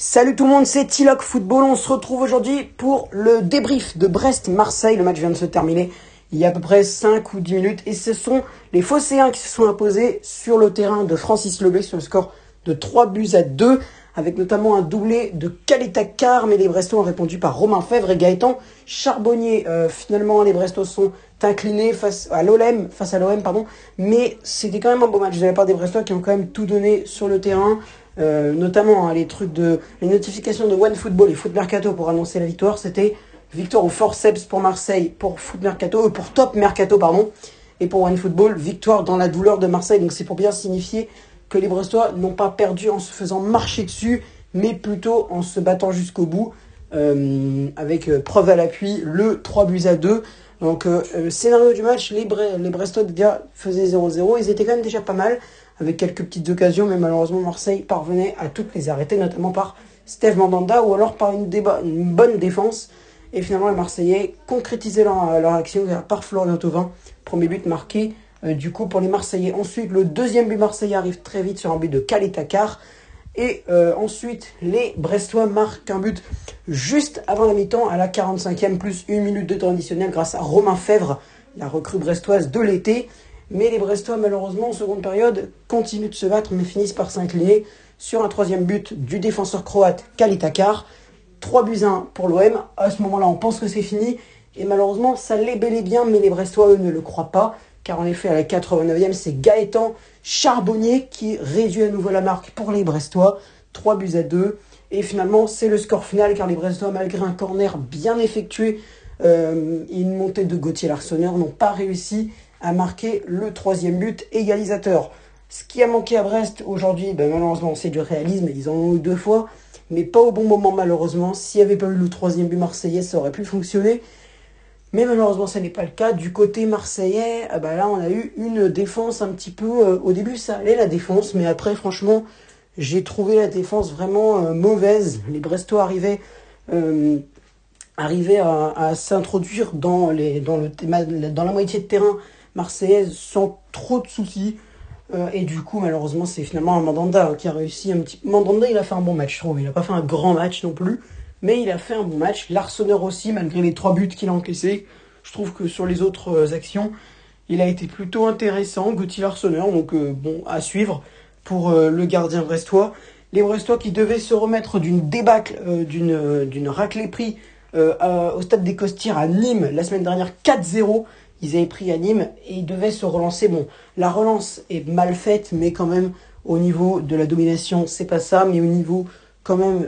Salut tout le monde, c'est Tiloc Football. On se retrouve aujourd'hui pour le débrief de Brest-Marseille. Le match vient de se terminer il y a à peu près 5 ou 10 minutes. Et ce sont les Phocéens qui se sont imposés sur le terrain de Francis Lebé sur le score de 3-2, avec notamment un doublé de Kaleta Car. Mais les Brestois ont répondu par Romain Fèvre et Gaëtan Charbonnier. Finalement, les Brestois sont inclinés face à l'OM, mais c'était quand même un beau match de la part des Brestois qui ont quand même tout donné sur le terrain. Notamment les notifications de OneFootball et Foot Mercato pour annoncer la victoire, c'était victoire au forceps pour Marseille, pour Top Mercato et pour OneFootball, victoire dans la douleur de Marseille. Donc c'est pour bien signifier que les Brestois n'ont pas perdu en se faisant marcher dessus, mais plutôt en se battant jusqu'au bout, avec preuve à l'appui, le 3-2. Donc scénario du match, les Brestois déjà faisaient 0-0, ils étaient quand même déjà pas mal, avec quelques petites occasions, mais malheureusement Marseille parvenait à toutes les arrêter, notamment par Steve Mandanda ou alors par une bonne défense. Et finalement les Marseillais concrétisaient leur action par Florian Thauvin, premier but marqué du coup pour les Marseillais. Ensuite le deuxième but marseillais arrive très vite sur un but de Kaleta Car. Et ensuite les Brestois marquent un but juste avant la mi-temps à la 45e plus 1 minute de temps additionnel grâce à Romain Fèvre, la recrue brestoise de l'été. Mais les Brestois, malheureusement, en seconde période, continuent de se battre, mais finissent par s'incliner sur un troisième but du défenseur croate Kaleta Car. 3-1 pour l'OM. À ce moment-là, on pense que c'est fini. Et malheureusement, ça l'est bel et bien, mais les Brestois, eux, ne le croient pas. Car en effet, à la 89e, c'est Gaëtan Charbonnier qui réduit à nouveau la marque pour les Brestois. 3-2. Et finalement, c'est le score final, car les Brestois, malgré un corner bien effectué et une montée de Gauthier Larsonneur, n'ont pas réussi à marquer le troisième but égalisateur. Ce qui a manqué à Brest aujourd'hui, malheureusement, c'est du réalisme. Ils en ont eu 2 fois, mais pas au bon moment, malheureusement. S'il n'y avait pas eu le troisième but marseillais, ça aurait pu fonctionner. Mais malheureusement, ça n'est pas le cas. Du côté marseillais, là, on a eu une défense un petit peu... au début, ça allait, la défense, mais après, franchement, j'ai trouvé la défense vraiment mauvaise. Les Brestois arrivaient à s'introduire dans la moitié de terrain marseillaise sans trop de soucis. Et du coup, malheureusement, c'est finalement un Mandanda qui a réussi un petit... Mandanda, il a fait un bon match, je trouve. Il n'a pas fait un grand match non plus, mais il a fait un bon match. Larsonneur aussi, malgré les 3 buts qu'il a encaissés. Je trouve que sur les autres actions, il a été plutôt intéressant, Gauthier Larsonneur. Donc, à suivre pour le gardien brestois. Les Brestois qui devaient se remettre d'une débâcle, d'une raclée pris au stade des Costières à Nîmes la semaine dernière, 4-0. Ils avaient pris à Nîmes et ils devaient se relancer. Bon, la relance est mal faite, mais quand même, au niveau de la domination, c'est pas ça. Mais au niveau, quand même,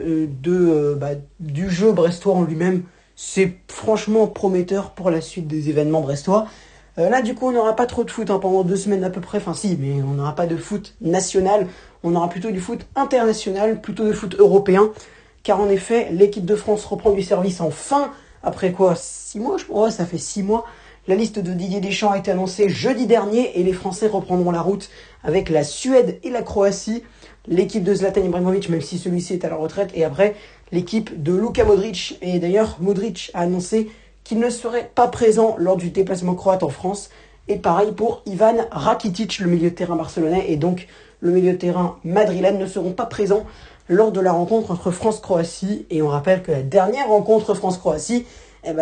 du jeu brestois en lui-même, c'est franchement prometteur pour la suite des événements brestois. Là, du coup, on n'aura pas trop de foot pendant 2 semaines à peu près. Enfin, si, mais on n'aura pas de foot national. On aura plutôt du foot international, plutôt de foot européen. Car en effet, l'équipe de France reprend du service enfin. Après quoi, 6 mois, je crois. Ouais, ça fait 6 mois. La liste de Didier Deschamps a été annoncée jeudi dernier et les Français reprendront la route avec la Suède et la Croatie. L'équipe de Zlatan Ibrahimovic, même si celui-ci est à la retraite. Et après, l'équipe de Luka Modric. Et d'ailleurs, Modric a annoncé qu'il ne serait pas présent lors du déplacement croate en France. Et pareil pour Ivan Rakitic, le milieu de terrain barcelonais. Et donc, le milieu de terrain madrilène ne seront pas présents lors de la rencontre entre France-Croatie. Et on rappelle que la dernière rencontre France-Croatie,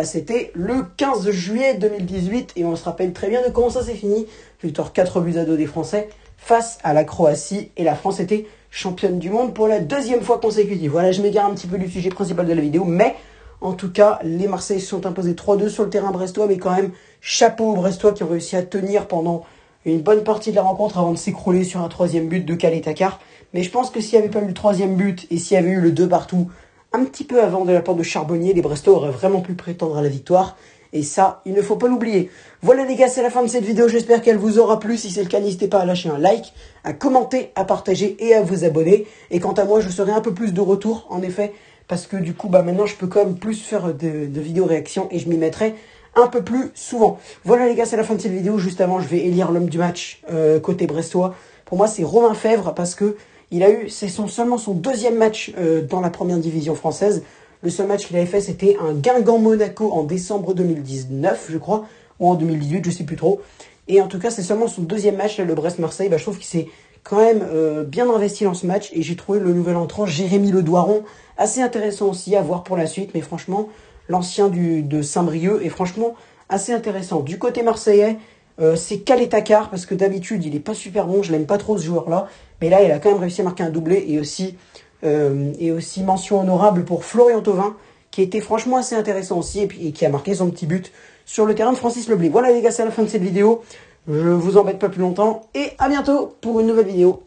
c'était le 15 juillet 2018 et on se rappelle très bien de comment ça s'est fini. Victoire 4-2 des Français face à la Croatie et la France était championne du monde pour la 2e fois consécutive. Voilà, je m'égare un petit peu du sujet principal de la vidéo, mais en tout cas, les Marseillais se sont imposés 3-2 sur le terrain brestois, mais quand même, chapeau aux Brestois qui ont réussi à tenir pendant une bonne partie de la rencontre avant de s'écrouler sur un 3e but de Kaleta Car. Mais je pense que s'il n'y avait pas eu le 3e but et s'il y avait eu le 2 partout, un petit peu avant de la part de Charbonnier, les Brestois auraient vraiment pu prétendre à la victoire. Et ça, il ne faut pas l'oublier. Voilà les gars, c'est la fin de cette vidéo. J'espère qu'elle vous aura plu. Si c'est le cas, n'hésitez pas à lâcher un like, à commenter, à partager et à vous abonner. Et quant à moi, je serai un peu plus de retour, en effet. Parce que du coup, maintenant, je peux quand même plus faire de vidéos réactions et je m'y mettrai un peu plus souvent. Voilà les gars, c'est la fin de cette vidéo. Juste avant, je vais élire l'homme du match côté brestois. Pour moi, c'est Romain Fèvre parce que c'est seulement son 2e match dans la première division française. Le seul match qu'il avait fait, c'était un Guingamp-Monaco en décembre 2019, je crois, ou en 2018, je sais plus trop. Et en tout cas, c'est seulement son 2e match, là, le Brest-Marseille. Je trouve qu'il s'est quand même bien investi dans ce match. Et j'ai trouvé le nouvel entrant, Jérémy Le Doiron, assez intéressant aussi à voir pour la suite. Mais franchement, l'ancien de Saint-Brieuc est franchement assez intéressant. Du côté marseillais, c'est Calais Takar, parce que d'habitude, il est pas super bon. Je l'aime pas trop ce joueur-là. Mais là, il a quand même réussi à marquer un doublé. Et aussi mention honorable pour Florian Thauvin, qui était franchement assez intéressant aussi, et qui a marqué son petit but sur le terrain de Francis Leblé. Voilà les gars, c'est la fin de cette vidéo. Je vous embête pas plus longtemps, et à bientôt pour une nouvelle vidéo.